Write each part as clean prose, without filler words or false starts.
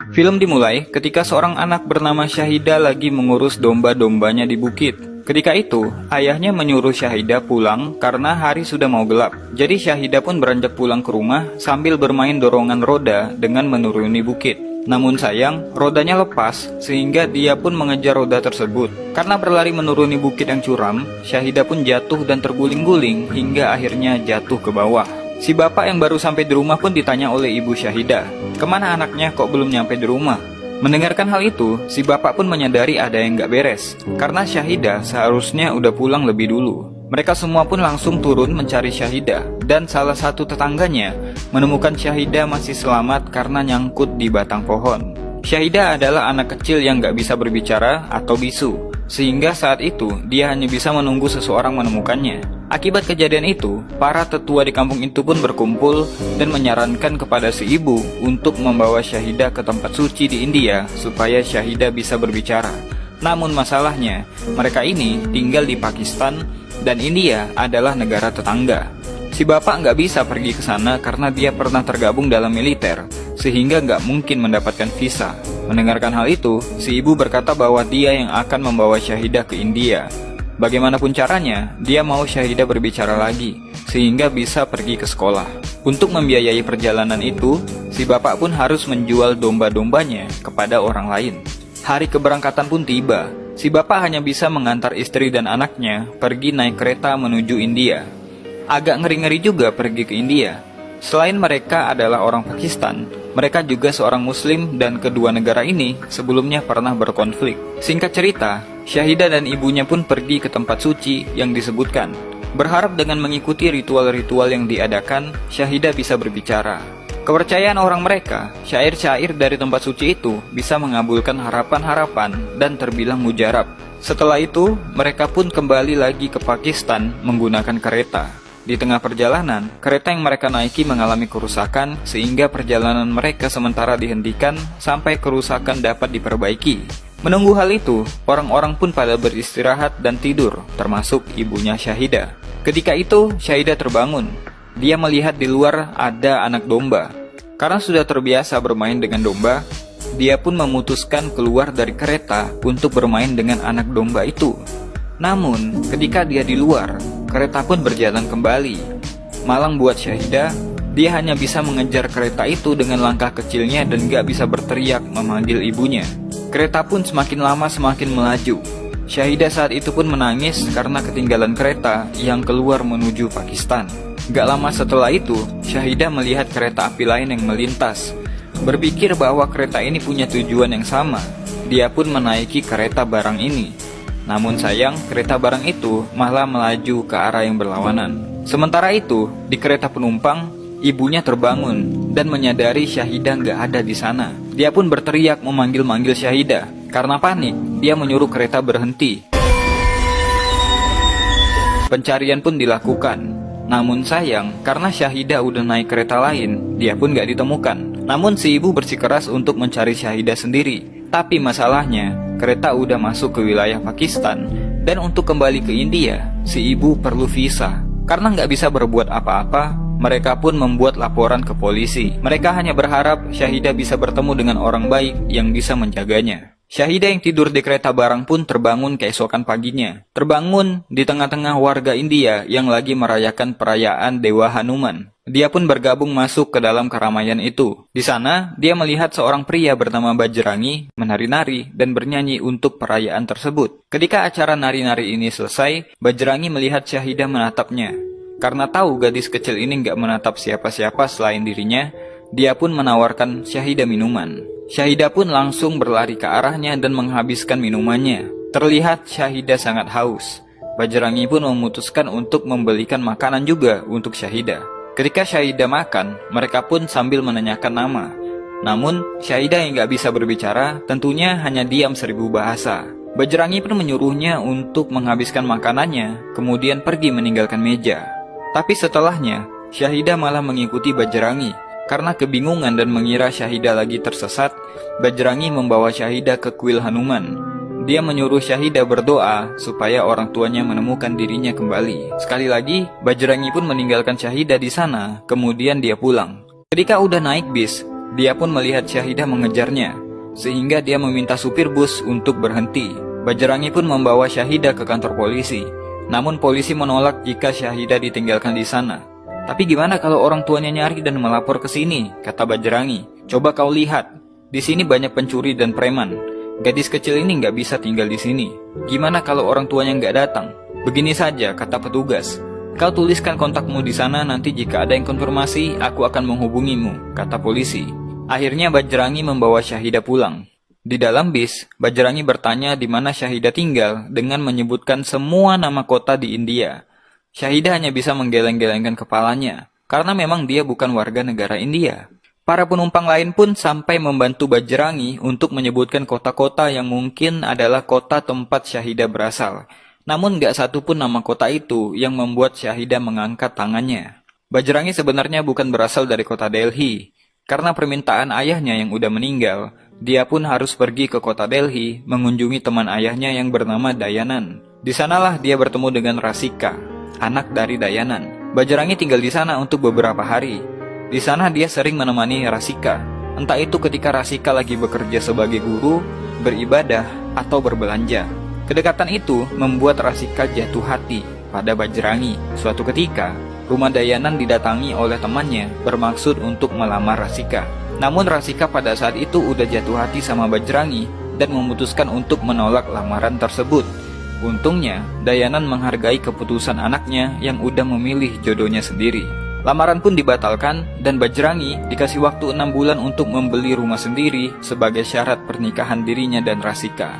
Film dimulai ketika seorang anak bernama Syahida lagi mengurus domba-dombanya di bukit. Ketika itu, ayahnya menyuruh Syahida pulang karena hari sudah mau gelap. Jadi Syahida pun beranjak pulang ke rumah sambil bermain dorongan roda dengan menuruni bukit. Namun sayang, rodanya lepas sehingga dia pun mengejar roda tersebut. Karena berlari menuruni bukit yang curam, Syahida pun jatuh dan terguling-guling hingga akhirnya jatuh ke bawah. Si bapak yang baru sampai di rumah pun ditanya oleh ibu Syahida, kemana anaknya kok belum nyampe di rumah? Mendengarkan hal itu, si bapak pun menyadari ada yang gak beres, karena Syahida seharusnya udah pulang lebih dulu. Mereka semua pun langsung turun mencari Syahida, dan salah satu tetangganya menemukan Syahida masih selamat karena nyangkut di batang pohon. Syahida adalah anak kecil yang gak bisa berbicara atau bisu, sehingga saat itu dia hanya bisa menunggu seseorang menemukannya. Akibat kejadian itu, para tetua di kampung itu pun berkumpul dan menyarankan kepada si ibu untuk membawa Syahida ke tempat suci di India supaya Syahida bisa berbicara. Namun masalahnya, mereka ini tinggal di Pakistan dan India adalah negara tetangga. Si bapak nggak bisa pergi ke sana karena dia pernah tergabung dalam militer, sehingga nggak mungkin mendapatkan visa. Mendengarkan hal itu, si ibu berkata bahwa dia yang akan membawa Syahida ke India. Bagaimanapun caranya, dia mau Syahida berbicara lagi, sehingga bisa pergi ke sekolah. Untuk membiayai perjalanan itu, si bapak pun harus menjual domba-dombanya kepada orang lain. Hari keberangkatan pun tiba. Si bapak hanya bisa mengantar istri dan anaknya pergi naik kereta menuju India. Agak ngeri-ngeri juga pergi ke India. Selain mereka adalah orang Pakistan, mereka juga seorang Muslim dan kedua negara ini sebelumnya pernah berkonflik. Singkat cerita, Syahida dan ibunya pun pergi ke tempat suci yang disebutkan. Berharap dengan mengikuti ritual-ritual yang diadakan, Syahida bisa berbicara. Kepercayaan orang mereka, syair-syair dari tempat suci itu bisa mengabulkan harapan-harapan dan terbilang mujarab. Setelah itu, mereka pun kembali lagi ke Pakistan menggunakan kereta. Di tengah perjalanan, kereta yang mereka naiki mengalami kerusakan sehingga perjalanan mereka sementara dihentikan sampai kerusakan dapat diperbaiki. Menunggu hal itu, orang-orang pun pada beristirahat dan tidur, termasuk ibunya Syahida. Ketika itu, Syahida terbangun. Dia melihat di luar ada anak domba. Karena sudah terbiasa bermain dengan domba, dia pun memutuskan keluar dari kereta untuk bermain dengan anak domba itu. Namun, ketika dia di luar, kereta pun berjalan kembali. Malang buat Syahida, dia hanya bisa mengejar kereta itu dengan langkah kecilnya dan gak bisa berteriak memanggil ibunya. Kereta pun semakin lama semakin melaju. Syahida saat itu pun menangis karena ketinggalan kereta yang keluar menuju Pakistan. Gak lama setelah itu, Syahida melihat kereta api lain yang melintas. Berpikir bahwa kereta ini punya tujuan yang sama, dia pun menaiki kereta barang ini. Namun sayang, kereta barang itu malah melaju ke arah yang berlawanan. Sementara itu, di kereta penumpang, ibunya terbangun dan menyadari Syahida nggak ada di sana. Dia pun berteriak memanggil-manggil Syahida. Karena panik, dia menyuruh kereta berhenti. Pencarian pun dilakukan. Namun sayang, karena Syahida udah naik kereta lain, dia pun nggak ditemukan. Namun si ibu bersikeras untuk mencari Syahida sendiri. Tapi masalahnya, kereta udah masuk ke wilayah Pakistan, dan untuk kembali ke India, si ibu perlu visa. Karena nggak bisa berbuat apa-apa, mereka pun membuat laporan ke polisi. Mereka hanya berharap Syahida bisa bertemu dengan orang baik yang bisa menjaganya. Syahida yang tidur di kereta barang pun terbangun keesokan paginya. Terbangun di tengah-tengah warga India yang lagi merayakan perayaan Dewa Hanuman. Dia pun bergabung masuk ke dalam keramaian itu. Di sana, dia melihat seorang pria bernama Bajrangi menari-nari dan bernyanyi untuk perayaan tersebut. Ketika acara nari-nari ini selesai, Bajrangi melihat Syahida menatapnya. Karena tahu gadis kecil ini nggak menatap siapa-siapa selain dirinya, dia pun menawarkan Syahida minuman. Syahida pun langsung berlari ke arahnya dan menghabiskan minumannya. Terlihat Syahida sangat haus. Bajrangi pun memutuskan untuk membelikan makanan juga untuk Syahida. Ketika Syahida makan, mereka pun sambil menanyakan nama. Namun, Syahida yang gak bisa berbicara tentunya hanya diam 1000 bahasa. Bajrangi pun menyuruhnya untuk menghabiskan makanannya, kemudian pergi meninggalkan meja. Tapi setelahnya, Syahida malah mengikuti Bajrangi. Karena kebingungan dan mengira Syahida lagi tersesat, Bajrangi membawa Syahida ke kuil Hanuman. Dia menyuruh Syahida berdoa supaya orang tuanya menemukan dirinya kembali. Sekali lagi, Bajrangi pun meninggalkan Syahida di sana, kemudian dia pulang. Ketika udah naik bis, Dia pun melihat Syahidah mengejarnya, sehingga dia meminta supir bus untuk berhenti. Bajrangi pun membawa Syahidah ke kantor polisi. Namun polisi menolak jika Syahidah ditinggalkan di sana. Tapi gimana kalau orang tuanya nyari dan melapor ke sini, kata Bajrangi. Coba kau lihat, di sini banyak pencuri dan preman. Gadis kecil ini nggak bisa tinggal di sini. Gimana kalau orang tuanya nggak datang? Begini saja, kata petugas. Kau tuliskan kontakmu di sana, nanti jika ada yang konfirmasi, aku akan menghubungimu, kata polisi. Akhirnya Bajrangi membawa Syahidah pulang. Di dalam bis, Bajrangi bertanya di mana Syahidah tinggal dengan menyebutkan semua nama kota di India. Syahidah hanya bisa menggeleng-gelengkan kepalanya, karena memang dia bukan warga negara India. Para penumpang lain pun sampai membantu Bajrangi untuk menyebutkan kota-kota yang mungkin adalah kota tempat Syahidah berasal. Namun gak satu pun nama kota itu yang membuat Syahidah mengangkat tangannya. Bajrangi sebenarnya bukan berasal dari kota Delhi. Karena permintaan ayahnya yang udah meninggal, dia pun harus pergi ke kota Delhi mengunjungi teman ayahnya yang bernama Dayanan. Di sanalah dia bertemu dengan Rasika, anak dari Dayanan. Bajrangi tinggal di sana untuk beberapa hari. Di sana dia sering menemani Rasika. Entah itu ketika Rasika lagi bekerja sebagai guru, beribadah, atau berbelanja. Kedekatan itu membuat Rasika jatuh hati pada Bajrangi. Suatu ketika, rumah Dayanan didatangi oleh temannya bermaksud untuk melamar Rasika. Namun Rasika pada saat itu udah jatuh hati sama Bajrangi dan memutuskan untuk menolak lamaran tersebut. Untungnya, Dayanan menghargai keputusan anaknya yang udah memilih jodohnya sendiri. Lamaran pun dibatalkan dan Bajrangi dikasih waktu 6 bulan untuk membeli rumah sendiri sebagai syarat pernikahan dirinya dan Rasika.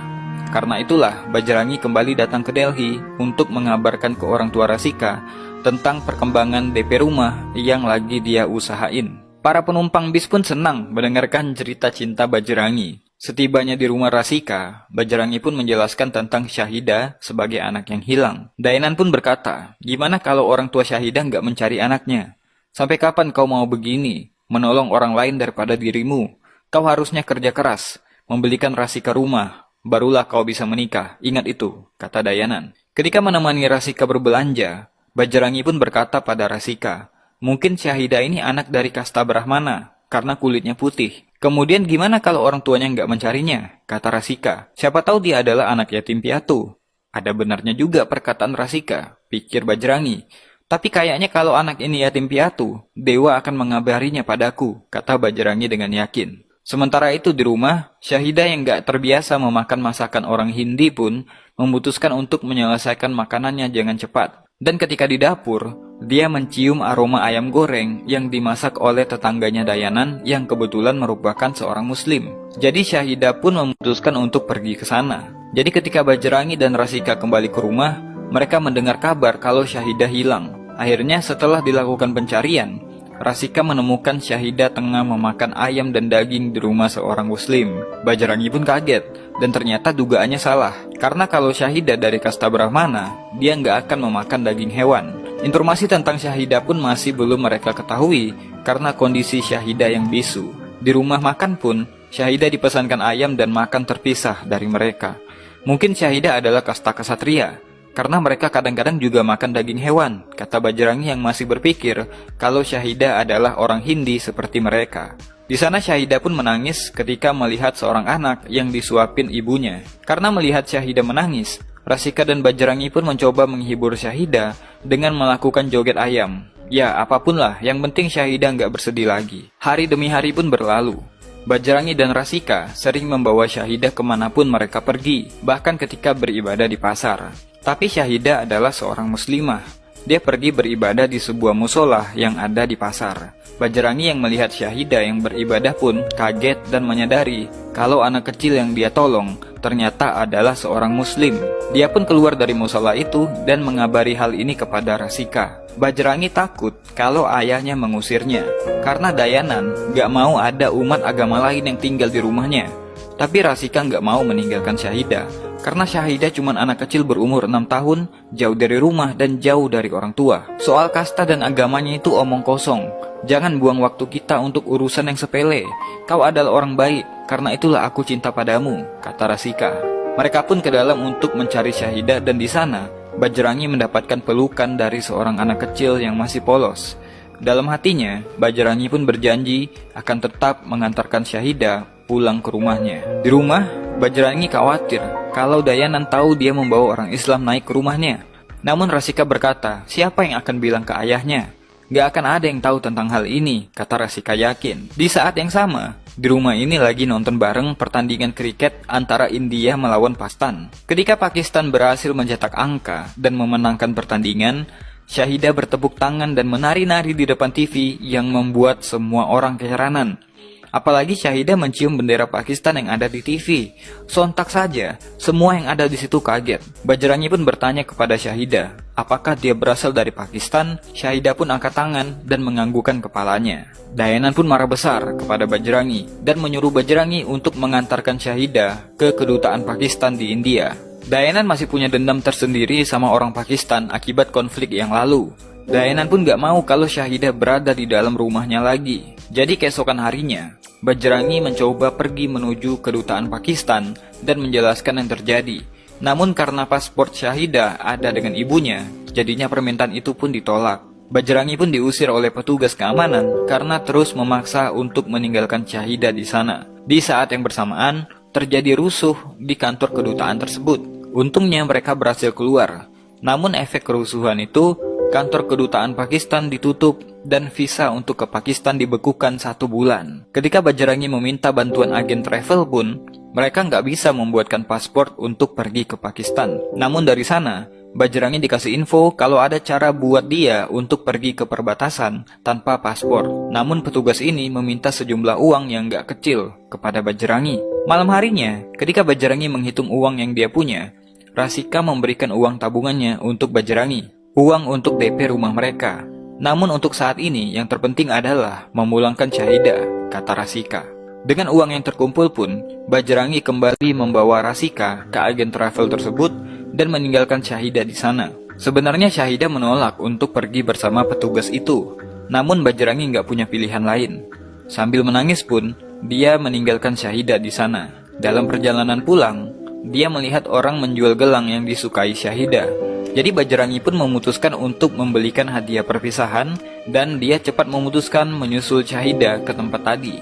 Karena itulah Bajrangi kembali datang ke Delhi untuk mengabarkan ke orang tua Rasika tentang perkembangan DP rumah yang lagi dia usahain. Para penumpang bis pun senang mendengarkan cerita cinta Bajrangi. Setibanya di rumah Rasika, Bajrangi pun menjelaskan tentang Syahidah sebagai anak yang hilang. Dayanan pun berkata, gimana kalau orang tua Syahidah nggak mencari anaknya? Sampai kapan kau mau begini, menolong orang lain daripada dirimu? Kau harusnya kerja keras, membelikan Rasika rumah, barulah kau bisa menikah. Ingat itu, kata Dayanan. Ketika menemani Rasika berbelanja, Bajrangi pun berkata pada Rasika, mungkin Syahidah ini anak dari kasta Brahmana, karena kulitnya putih. Kemudian gimana kalau orang tuanya nggak mencarinya? Kata Rasika. Siapa tahu dia adalah anak yatim piatu. Ada benarnya juga perkataan Rasika, pikir Bajrangi. Tapi kayaknya kalau anak ini yatim piatu, dewa akan mengabarinya padaku, kata Bajrangi dengan yakin. Sementara itu di rumah, Syahidah yang nggak terbiasa memakan masakan orang Hindi pun memutuskan untuk menyelesaikan makanannya dengan cepat. Dan ketika di dapur, dia mencium aroma ayam goreng yang dimasak oleh tetangganya Dayanan yang kebetulan merupakan seorang muslim. Jadi Syahidah pun memutuskan untuk pergi ke sana. Jadi ketika Bajrangi dan Rasika kembali ke rumah, mereka mendengar kabar kalau Syahidah hilang. Akhirnya setelah dilakukan pencarian, Rasika menemukan Syahidah tengah memakan ayam dan daging di rumah seorang muslim. Bajrangi pun kaget, dan ternyata dugaannya salah. Karena kalau Syahidah dari kasta Brahmana, dia nggak akan memakan daging hewan. Informasi tentang Syahidah pun masih belum mereka ketahui, karena kondisi Syahidah yang bisu. Di rumah makan pun, Syahidah dipesankan ayam dan makan terpisah dari mereka. Mungkin Syahidah adalah kasta kesatria, karena mereka kadang-kadang juga makan daging hewan, kata Bajrangi yang masih berpikir kalau Syahidah adalah orang Hindi seperti mereka. Di sana Syahidah pun menangis ketika melihat seorang anak yang disuapin ibunya. Karena melihat Syahidah menangis, Rasika dan Bajrangi pun mencoba menghibur Syahidah dengan melakukan joget ayam. Ya, apapun lah, yang penting Syahidah nggak bersedih lagi. Hari demi hari pun berlalu. Bajrangi dan Rasika sering membawa Syahidah kemanapun mereka pergi, bahkan ketika beribadah di pasar. Tapi Syahidah adalah seorang muslimah. Dia pergi beribadah di sebuah musola yang ada di pasar. Bajrangi yang melihat Syahidah yang beribadah pun kaget dan menyadari kalau anak kecil yang dia tolong ternyata adalah seorang muslim. Dia pun keluar dari musola itu dan mengabari hal ini kepada Rasika. Bajrangi takut kalau ayahnya mengusirnya, karena Dayanan gak mau ada umat agama lain yang tinggal di rumahnya. Tapi Rasika gak mau meninggalkan Syahidah, karena Syahidah cuma anak kecil berumur 6 tahun, jauh dari rumah dan jauh dari orang tua. Soal kasta dan agamanya itu omong kosong. Jangan buang waktu kita untuk urusan yang sepele. Kau adalah orang baik, karena itulah aku cinta padamu, kata Rasika. Mereka pun ke dalam untuk mencari Syahidah dan di sana, Bajrangi mendapatkan pelukan dari seorang anak kecil yang masih polos. Dalam hatinya, Bajrangi pun berjanji akan tetap mengantarkan Syahidah pulang ke rumahnya. Di rumah, Bajrangi khawatir kalau Dayanan tahu dia membawa orang Islam naik ke rumahnya. Namun Rasika berkata, siapa yang akan bilang ke ayahnya? Gak akan ada yang tahu tentang hal ini, kata Rasika yakin. Di saat yang sama, di rumah ini lagi nonton bareng pertandingan kriket antara India melawan Pakistan. Ketika Pakistan berhasil mencetak angka dan memenangkan pertandingan, Syahidah bertepuk tangan dan menari-nari di depan TV yang membuat semua orang keheranan. Apalagi Syahidah mencium bendera Pakistan yang ada di TV. Sontak saja, semua yang ada di situ kaget. Bajrangi pun bertanya kepada Syahidah, apakah dia berasal dari Pakistan? Syahidah pun angkat tangan dan menganggukkan kepalanya. Dayanan pun marah besar kepada Bajrangi dan menyuruh Bajrangi untuk mengantarkan Syahidah ke kedutaan Pakistan di India. Dayanan masih punya dendam tersendiri sama orang Pakistan akibat konflik yang lalu. Dayanan pun gak mau kalau Syahidah berada di dalam rumahnya lagi. Jadi keesokan harinya, Bajrangi mencoba pergi menuju kedutaan Pakistan dan menjelaskan yang terjadi. Namun karena paspor Syahidah ada dengan ibunya, jadinya permintaan itu pun ditolak. Bajrangi pun diusir oleh petugas keamanan karena terus memaksa untuk meninggalkan Syahidah di sana. Di saat yang bersamaan, terjadi rusuh di kantor kedutaan tersebut. Untungnya mereka berhasil keluar. Namun efek kerusuhan itu, kantor kedutaan Pakistan ditutup dan visa untuk ke Pakistan dibekukan 1 bulan. Ketika Bajrangi meminta bantuan agen travel pun, mereka nggak bisa membuatkan paspor untuk pergi ke Pakistan. Namun dari sana, Bajrangi dikasih info kalau ada cara buat dia untuk pergi ke perbatasan tanpa paspor. Namun petugas ini meminta sejumlah uang yang nggak kecil kepada Bajrangi. Malam harinya, ketika Bajrangi menghitung uang yang dia punya, Rasika memberikan uang tabungannya untuk Bajrangi, uang untuk DP rumah mereka. Namun untuk saat ini yang terpenting adalah memulangkan Syahidah, kata Rasika. Dengan uang yang terkumpul pun, Bajrangi kembali membawa Rasika ke agen travel tersebut dan meninggalkan Syahidah di sana. Sebenarnya Syahidah menolak untuk pergi bersama petugas itu, namun Bajrangi nggak punya pilihan lain. Sambil menangis pun, dia meninggalkan Syahidah di sana. Dalam perjalanan pulang, dia melihat orang menjual gelang yang disukai Syahidah. Jadi Bajrangi pun memutuskan untuk membelikan hadiah perpisahan dan dia cepat memutuskan menyusul Syahidah ke tempat tadi.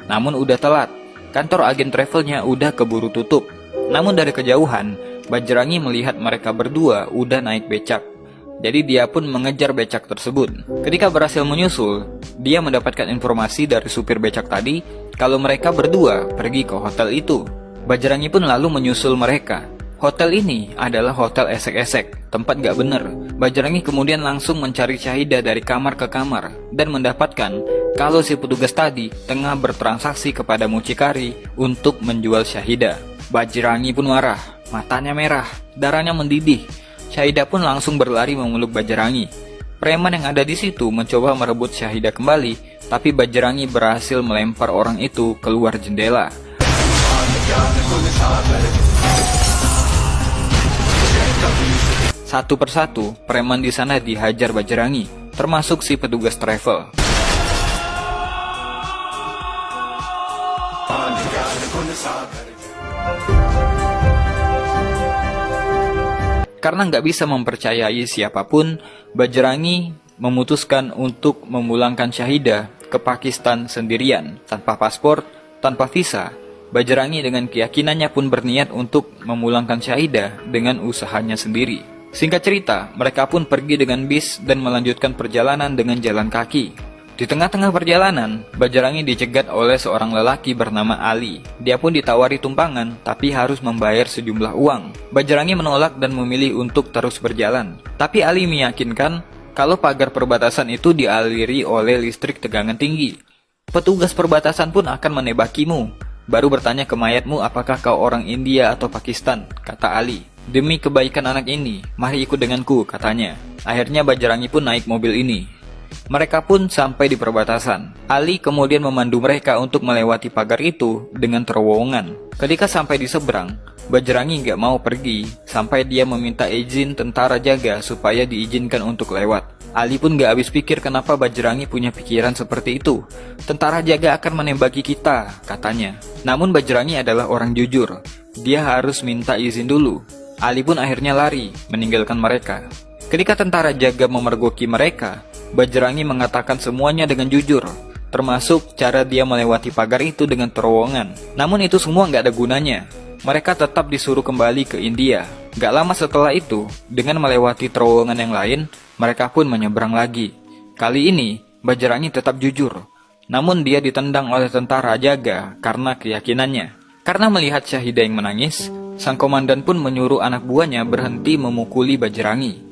Namun udah telat, kantor agen travelnya udah keburu tutup. Namun dari kejauhan, Bajrangi melihat mereka berdua udah naik becak. Jadi dia pun mengejar becak tersebut. Ketika berhasil menyusul, dia mendapatkan informasi dari supir becak tadi kalau mereka berdua pergi ke hotel itu. Bajrangi pun lalu menyusul mereka. Hotel ini adalah hotel esek-esek, tempat gak bener. Bajrangi kemudian langsung mencari Syahidah dari kamar ke kamar dan mendapatkan kalau si petugas tadi tengah bertransaksi kepada mucikari untuk menjual Syahidah. Bajrangi pun marah, matanya merah, darahnya mendidih. Syahidah pun langsung berlari memeluk Bajrangi. Preman yang ada di situ mencoba merebut Syahidah kembali, tapi Bajrangi berhasil melempar orang itu keluar jendela. Satu persatu, preman di sana dihajar Bajrangi, termasuk si petugas travel. Karena nggak bisa mempercayai siapapun, Bajrangi memutuskan untuk memulangkan Syahidah ke Pakistan sendirian, tanpa paspor, tanpa visa. Bajrangi dengan keyakinannya pun berniat untuk memulangkan Syahidah dengan usahanya sendiri. Singkat cerita, mereka pun pergi dengan bis dan melanjutkan perjalanan dengan jalan kaki. Di tengah-tengah perjalanan, Bajrangi dicegat oleh seorang lelaki bernama Ali. Dia pun ditawari tumpangan, tapi harus membayar sejumlah uang. Bajrangi menolak dan memilih untuk terus berjalan. Tapi Ali meyakinkan kalau pagar perbatasan itu dialiri oleh listrik tegangan tinggi. Petugas perbatasan pun akan menebakimu. Baru bertanya ke mayatmu apakah kau orang India atau Pakistan, kata Ali. Demi kebaikan anak ini, mari ikut denganku, katanya. Akhirnya Bajrangi pun naik mobil ini. Mereka pun sampai di perbatasan. Ali kemudian memandu mereka untuk melewati pagar itu dengan terowongan. Ketika sampai di seberang, Bajrangi nggak mau pergi sampai dia meminta izin tentara jaga supaya diizinkan untuk lewat. Ali pun gak habis pikir kenapa Bajrangi punya pikiran seperti itu. Tentara jaga akan menembaki kita, katanya. Namun Bajrangi adalah orang jujur. Dia harus minta izin dulu. Ali pun akhirnya lari, meninggalkan mereka. Ketika tentara jaga memergoki mereka, Bajrangi mengatakan semuanya dengan jujur, termasuk cara dia melewati pagar itu dengan terowongan. Namun itu semua nggak ada gunanya. Mereka tetap disuruh kembali ke India. Gak lama setelah itu, dengan melewati terowongan yang lain, mereka pun menyeberang lagi. Kali ini, Bajrangi tetap jujur. Namun dia ditendang oleh tentara jaga karena keyakinannya. Karena melihat Syahidah yang menangis, sang komandan pun menyuruh anak buahnya berhenti memukuli Bajrangi.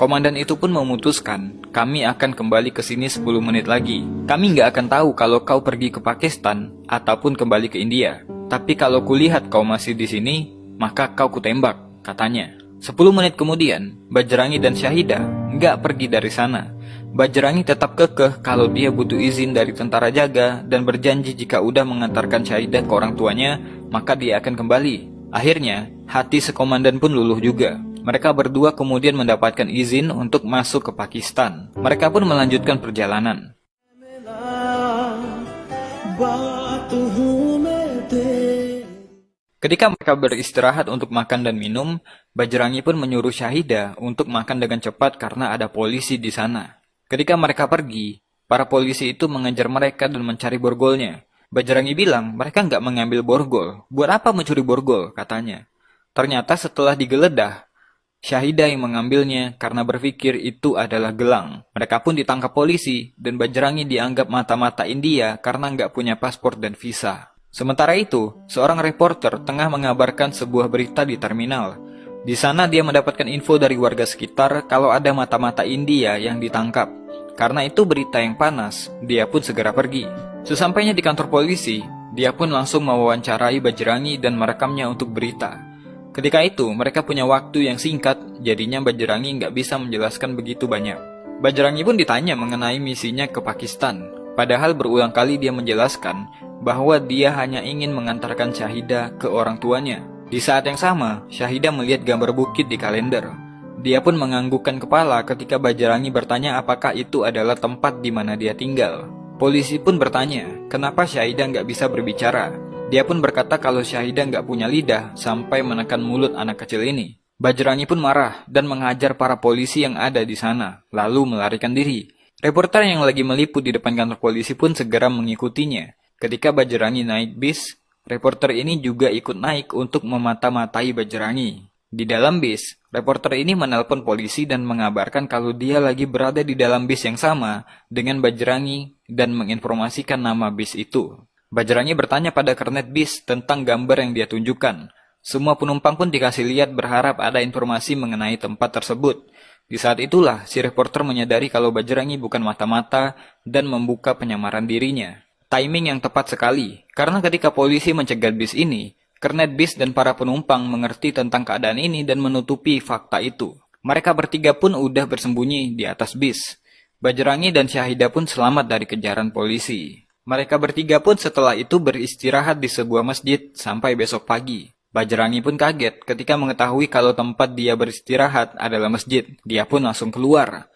Komandan itu pun memutuskan, kami akan kembali ke sini 10 menit lagi. Kami nggak akan tahu kalau kau pergi ke Pakistan ataupun kembali ke India. Tapi kalau kulihat kau masih di sini, maka kau kutembak, katanya. 10 menit kemudian, Bajrangi dan Syahidah nggak pergi dari sana. Bajrangi tetap kekeh kalau dia butuh izin dari tentara jaga dan berjanji jika udah mengantarkan Syahidah ke orang tuanya, maka dia akan kembali. Akhirnya, hati sekomandan pun luluh juga. Mereka berdua kemudian mendapatkan izin untuk masuk ke Pakistan. Mereka pun melanjutkan perjalanan. Ketika mereka beristirahat untuk makan dan minum, Bajrangi pun menyuruh Syahidah untuk makan dengan cepat karena ada polisi di sana. Ketika mereka pergi, para polisi itu mengejar mereka dan mencari borgolnya. Bajrangi bilang mereka nggak mengambil borgol. Buat apa mencuri borgol, katanya. Ternyata setelah digeledah, Syahidah yang mengambilnya karena berpikir itu adalah gelang. Mereka pun ditangkap polisi dan Bajrangi dianggap mata-mata India karena nggak punya paspor dan visa. Sementara itu, seorang reporter tengah mengabarkan sebuah berita di terminal. Di sana dia mendapatkan info dari warga sekitar kalau ada mata-mata India yang ditangkap. Karena itu berita yang panas, dia pun segera pergi. Sesampainya di kantor polisi, dia pun langsung mewawancarai Bajrangi dan merekamnya untuk berita. Ketika itu, mereka punya waktu yang singkat, jadinya Bajrangi nggak bisa menjelaskan begitu banyak. Bajrangi pun ditanya mengenai misinya ke Pakistan. Padahal berulang kali dia menjelaskan bahwa dia hanya ingin mengantarkan Syahidah ke orang tuanya. Di saat yang sama, Syahidah melihat gambar bukit di kalender. Dia pun menganggukkan kepala ketika Bajrangi bertanya apakah itu adalah tempat di mana dia tinggal. Polisi pun bertanya, kenapa Syahidah nggak bisa berbicara? Dia pun berkata kalau Syahidah nggak punya lidah sampai menekan mulut anak kecil ini. Bajrangi pun marah dan menghajar para polisi yang ada di sana, lalu melarikan diri. Reporter yang lagi meliput di depan kantor polisi pun segera mengikutinya. Ketika Bajrangi naik bis, reporter ini juga ikut naik untuk memata-matai Bajrangi. Di dalam bis, reporter ini menelpon polisi dan mengabarkan kalau dia lagi berada di dalam bis yang sama dengan Bajrangi dan menginformasikan nama bis itu. Bajrangi bertanya pada kernet bis tentang gambar yang dia tunjukkan. Semua penumpang pun dikasih lihat berharap ada informasi mengenai tempat tersebut. Di saat itulah si reporter menyadari kalau Bajrangi bukan mata-mata dan membuka penyamaran dirinya. Timing yang tepat sekali, karena ketika polisi mencegat bis ini, kernet bis dan para penumpang mengerti tentang keadaan ini dan menutupi fakta itu. Mereka bertiga pun udah bersembunyi di atas bis. Bajrangi dan Syahidah pun selamat dari kejaran polisi. Mereka bertiga pun setelah itu beristirahat di sebuah masjid sampai besok pagi. Bajrangi pun kaget ketika mengetahui kalau tempat dia beristirahat adalah masjid. Dia pun langsung keluar.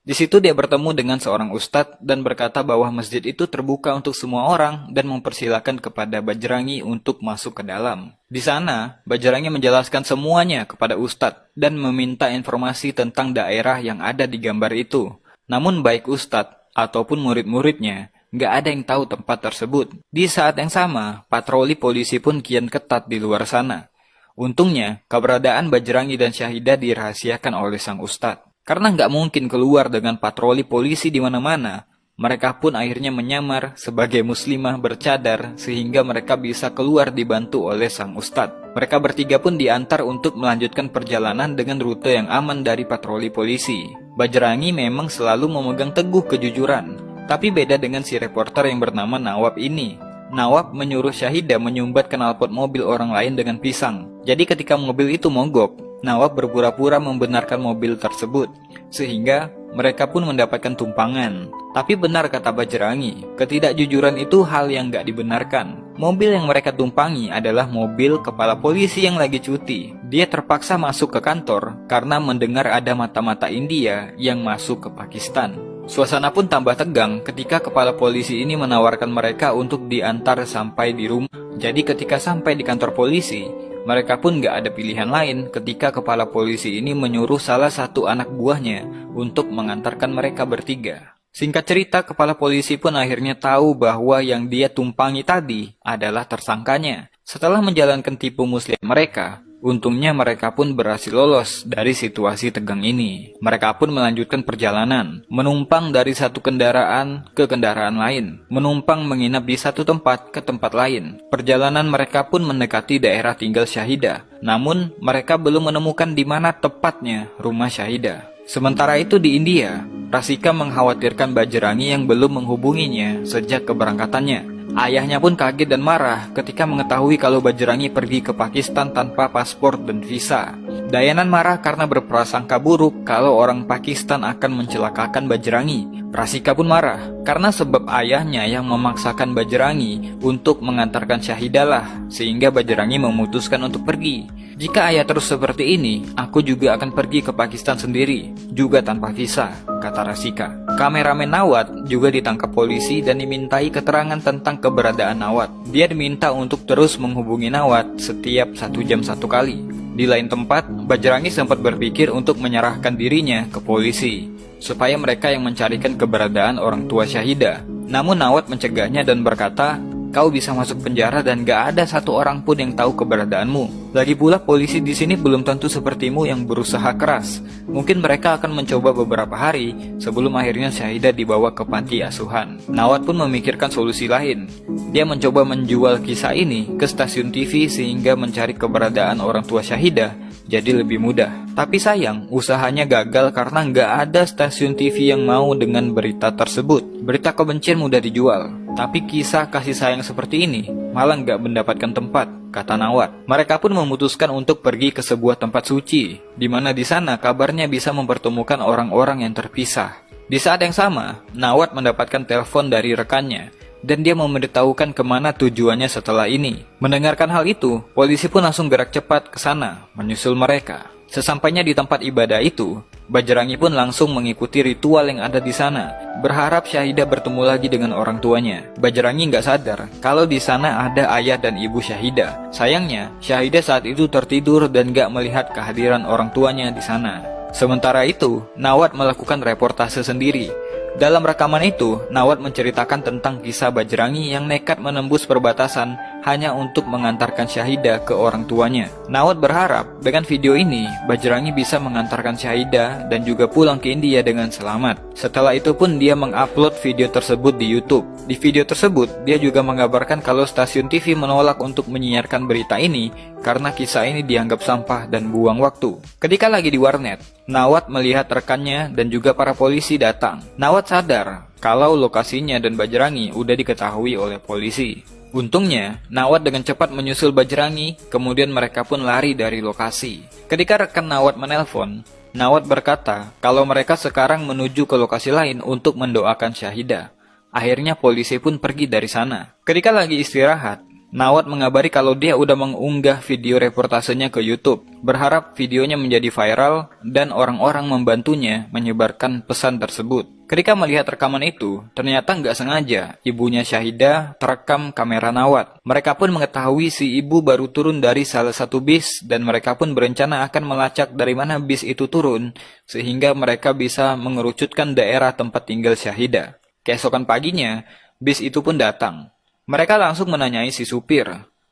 Di situ dia bertemu dengan seorang ustadz dan berkata bahwa masjid itu terbuka untuk semua orang dan mempersilahkan kepada Bajrangi untuk masuk ke dalam. Di sana, Bajrangi menjelaskan semuanya kepada ustadz dan meminta informasi tentang daerah yang ada di gambar itu. Namun baik ustadz ataupun murid-muridnya, nggak ada yang tahu tempat tersebut. Di saat yang sama, patroli polisi pun kian ketat di luar sana. Untungnya, keberadaan Bajrangi dan Syahidah dirahasiakan oleh sang ustadz. Karena nggak mungkin keluar dengan patroli polisi di mana-mana, mereka pun akhirnya menyamar sebagai muslimah bercadar sehingga mereka bisa keluar dibantu oleh sang ustadz. Mereka bertiga pun diantar untuk melanjutkan perjalanan dengan rute yang aman dari patroli polisi. Bajrangi memang selalu memegang teguh kejujuran. Tapi beda dengan si reporter yang bernama Nawab ini. Nawab menyuruh Syahidah menyumbat knalpot mobil orang lain dengan pisang. Jadi ketika mobil itu mogok, Nawab berpura-pura membenarkan mobil tersebut. Sehingga mereka pun mendapatkan tumpangan. Tapi benar kata Bajrangi, ketidakjujuran itu hal yang gak dibenarkan. Mobil yang mereka tumpangi adalah mobil kepala polisi yang lagi cuti. Dia terpaksa masuk ke kantor karena mendengar ada mata-mata India yang masuk ke Pakistan. Suasana pun tambah tegang ketika kepala polisi ini menawarkan mereka untuk diantar sampai di rumah. Jadi ketika sampai di kantor polisi, Mereka pun gak ada pilihan lain ketika kepala polisi ini menyuruh salah satu anak buahnya untuk mengantarkan mereka bertiga. Singkat cerita, kepala polisi pun akhirnya tahu bahwa yang dia tumpangi tadi adalah tersangkanya. Setelah menjalankan tipu muslihat mereka, untungnya mereka pun berhasil lolos dari situasi tegang ini. Mereka pun melanjutkan perjalanan, menumpang dari satu kendaraan ke kendaraan lain, menumpang menginap di satu tempat ke tempat lain. Perjalanan mereka pun mendekati daerah tinggal Syahidah. Namun, mereka belum menemukan di mana tepatnya rumah Syahidah. Sementara itu di India, Rasika mengkhawatirkan Bajrangi yang belum menghubunginya sejak keberangkatannya. Ayahnya pun kaget dan marah ketika mengetahui kalau Bajrangi pergi ke Pakistan tanpa paspor dan visa. Dayanan marah karena berprasangka buruk kalau orang Pakistan akan mencelakakan Bajrangi. Rasika pun marah karena sebab ayahnya yang memaksakan Bajrangi untuk mengantarkan Syahidah lah, sehingga Bajrangi memutuskan untuk pergi. Jika ayah terus seperti ini, aku juga akan pergi ke Pakistan sendiri, juga tanpa visa, kata Rasika. Kameramen Nawad juga ditangkap polisi dan dimintai keterangan tentang keberadaan Nawad. Dia diminta untuk terus menghubungi Nawad setiap 1 jam 1 kali. Di lain tempat, Bajrangi sempat berpikir untuk menyerahkan dirinya ke polisi, supaya mereka yang mencarikan keberadaan orang tua Syahidah. Namun Nawad mencegahnya dan berkata, "Kau bisa masuk penjara dan gak ada satu orang pun yang tahu keberadaanmu. Lagi pula polisi di sini belum tentu sepertimu yang berusaha keras. Mungkin mereka akan mencoba beberapa hari sebelum akhirnya Syahidah dibawa ke panti asuhan." Nawad pun memikirkan solusi lain. Dia mencoba menjual kisah ini ke stasiun TV sehingga mencari keberadaan orang tua Syahidah jadi lebih mudah. Tapi sayang, usahanya gagal karena nggak ada stasiun TV yang mau dengan berita tersebut. Berita kebencian mudah dijual, tapi kisah kasih sayang seperti ini malah nggak mendapatkan tempat, kata Nawad. Mereka pun memutuskan untuk pergi ke sebuah tempat suci, di mana di sana kabarnya bisa mempertemukan orang-orang yang terpisah. Di saat yang sama, Nawad mendapatkan telepon dari rekannya, dan dia memberitahukan kemana tujuannya setelah ini. Mendengarkan hal itu, polisi pun langsung gerak cepat ke sana, menyusul mereka. Sesampainya di tempat ibadah itu, Bajrangi pun langsung mengikuti ritual yang ada di sana, berharap Syahidah bertemu lagi dengan orang tuanya. Bajrangi nggak sadar kalau di sana ada ayah dan ibu Syahidah. Sayangnya, Syahidah saat itu tertidur dan nggak melihat kehadiran orang tuanya di sana. Sementara itu, Nawad melakukan reportase sendiri. Dalam rekaman itu, Nawad menceritakan tentang kisah Bajrangi yang nekat menembus perbatasan hanya untuk mengantarkan Syahidah ke orang tuanya. Nawad berharap dengan video ini, Bajrangi bisa mengantarkan Syahidah dan juga pulang ke India dengan selamat. Setelah itu pun dia mengupload video tersebut di YouTube. Di video tersebut, dia juga mengabarkan kalau stasiun TV menolak untuk menyiarkan berita ini karena kisah ini dianggap sampah dan buang waktu. Ketika lagi di warnet, Nawad melihat rekannya dan juga para polisi datang. Nawad sadar kalau lokasinya dan Bajrangi udah diketahui oleh polisi. Untungnya, Nawad dengan cepat menyusul Bajrangi, kemudian mereka pun lari dari lokasi. Ketika rekan Nawad menelpon, Nawad berkata kalau mereka sekarang menuju ke lokasi lain untuk mendoakan Syahidah. Akhirnya polisi pun pergi dari sana. Ketika lagi istirahat, Nawad mengabari kalau dia udah mengunggah video reportasenya ke YouTube, berharap videonya menjadi viral dan orang-orang membantunya menyebarkan pesan tersebut. Ketika melihat rekaman itu, ternyata nggak sengaja ibunya Syahidah terekam kamera Nawad. Mereka pun mengetahui si ibu baru turun dari salah satu bis dan mereka pun berencana akan melacak dari mana bis itu turun sehingga mereka bisa mengerucutkan daerah tempat tinggal Syahidah. Keesokan paginya, bis itu pun datang. Mereka langsung menanyai si supir.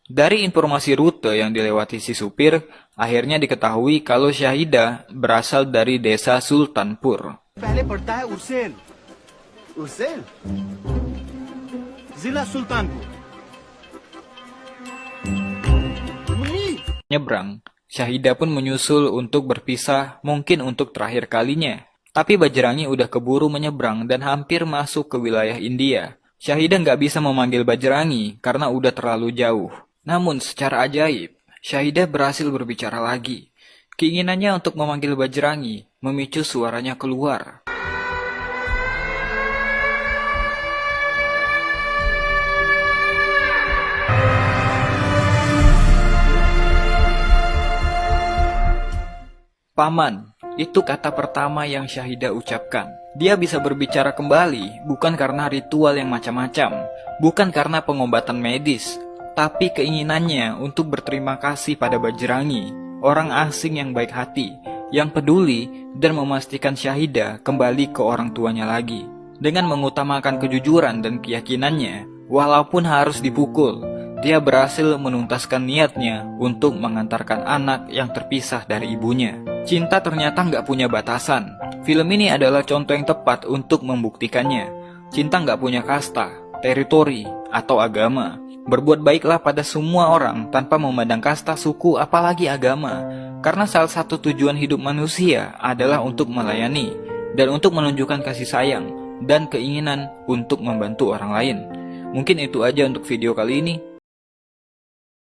Dari informasi rute yang dilewati si supir, akhirnya diketahui kalau Syahidah berasal dari desa Sultanpur. Nyebrang, Syahidah pun menyusul untuk berpisah, mungkin untuk terakhir kalinya. Tapi Bajrangi udah keburu menyeberang dan hampir masuk ke wilayah India. Syahidah nggak bisa memanggil Bajrangi karena udah terlalu jauh. Namun secara ajaib, Syahidah berhasil berbicara lagi. Keinginannya untuk memanggil Bajrangi memicu suaranya keluar. Paman, itu kata pertama yang Syahidah ucapkan. Dia bisa berbicara kembali bukan karena ritual yang macam-macam, bukan karena pengobatan medis, tapi keinginannya untuk berterima kasih pada Bajrangi, orang asing yang baik hati, yang peduli dan memastikan Syahidah kembali ke orang tuanya lagi. Dengan mengutamakan kejujuran dan keyakinannya, walaupun harus dipukul, dia berhasil menuntaskan niatnya untuk mengantarkan anak yang terpisah dari ibunya. Cinta ternyata nggak punya batasan. Film ini adalah contoh yang tepat untuk membuktikannya. Cinta nggak punya kasta, teritori, atau agama. Berbuat baiklah pada semua orang tanpa memandang kasta, suku, apalagi agama. Karena salah satu tujuan hidup manusia adalah untuk melayani dan untuk menunjukkan kasih sayang dan keinginan untuk membantu orang lain. Mungkin itu aja untuk video kali ini.